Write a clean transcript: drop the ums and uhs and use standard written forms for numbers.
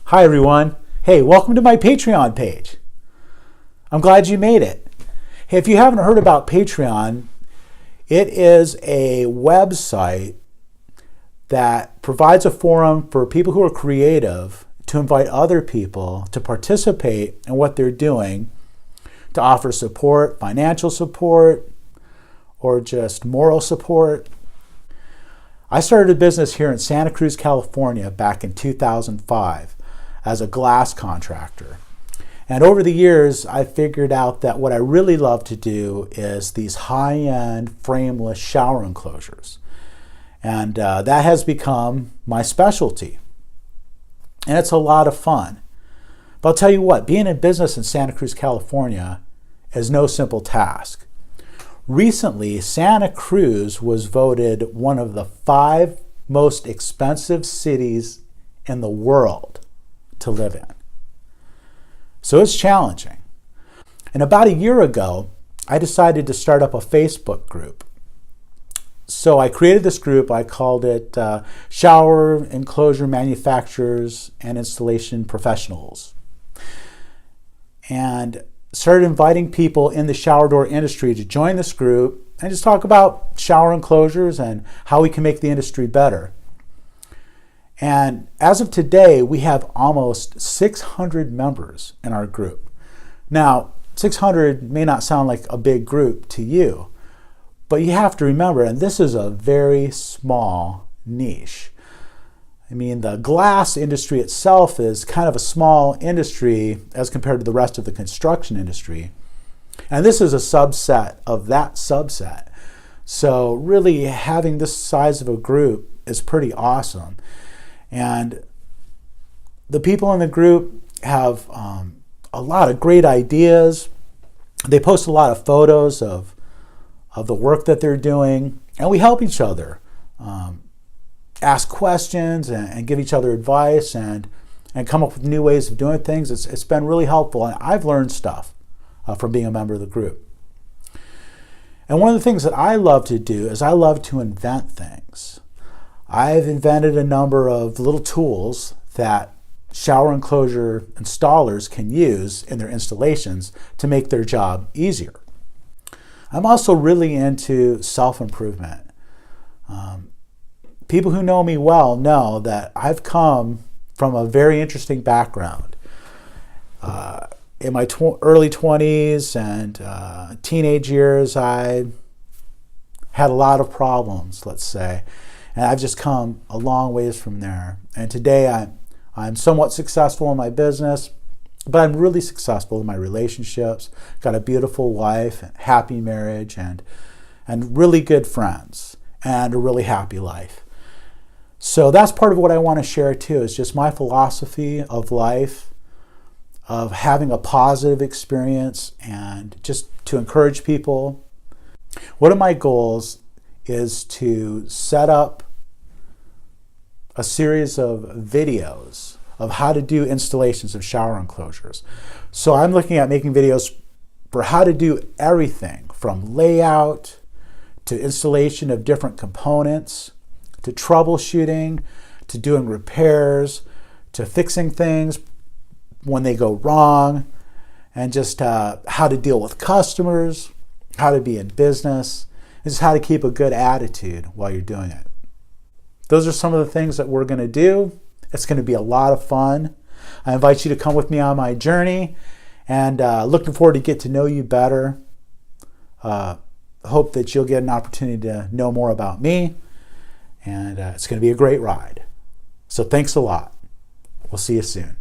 Hi everyone. Hey, welcome to my Patreon page. I'm glad you made it. Hey, if you haven't heard about Patreon, it is a website that provides a forum for people who are creative to invite other people to participate in what they're doing, to offer support, financial support, or just moral support. I started a business here in Santa Cruz, California back in 2005 as a glass contractor. And over the years, I figured out that what I really love to do is these high-end frameless shower enclosures. And that has become my specialty. And it's a lot of fun. But I'll tell you what, being in business in Santa Cruz, California is no simple task. Recently, Santa Cruz was voted one of the 5 most expensive cities in the world to live in. So it's challenging. And about a year ago, I decided to start up a Facebook group. So I created this group. I called it Shower Enclosure Manufacturers and Installation Professionals. And started inviting people in the shower door industry to join this group and just talk about shower enclosures and how we can make the industry better. And as of today, we have almost 600 members in our group. Now, 600 may not sound like a big group to you, but you have to remember, and this is a very small niche. I mean, the glass industry itself is kind of a small industry as compared to the rest of the construction industry. And this is a subset of that subset. So really having this size of a group is pretty awesome. And the people in the group have a lot of great ideas. They post a lot of photos of the work that they're doing, and we help each other. Ask questions and give each other advice and come up with new ways of doing things. It's been really helpful, and I've learned stuff from being a member of the group. And one of the things that I love to do is I love to invent things. I've invented a number of little tools that shower enclosure installers can use in their installations to make their job easier. I'm also really into self-improvement. People who know me well know that I've come from a very interesting background. In my early 20s and teenage years, I had a lot of problems, let's say, and I've just come a long ways from there. And today I'm somewhat successful in my business, but I'm really successful in my relationships. Got a beautiful wife, happy marriage, and really good friends, and a really happy life. So that's part of what I want to share too, is just my philosophy of life, of having a positive experience and just to encourage people. One of my goals is to set up a series of videos of how to do installations of shower enclosures. So I'm looking at making videos for how to do everything from layout to installation of different components, to troubleshooting, to doing repairs, to fixing things when they go wrong, and just how to deal with customers, how to be in business, and just how to keep a good attitude while you're doing it. Those are some of the things that we're going to do. It's going to be a lot of fun. I invite you to come with me on my journey, and looking forward to get to know you better. Hope that you'll get an opportunity to know more about me, and it's going to be a great ride. So thanks a lot. We'll see you soon.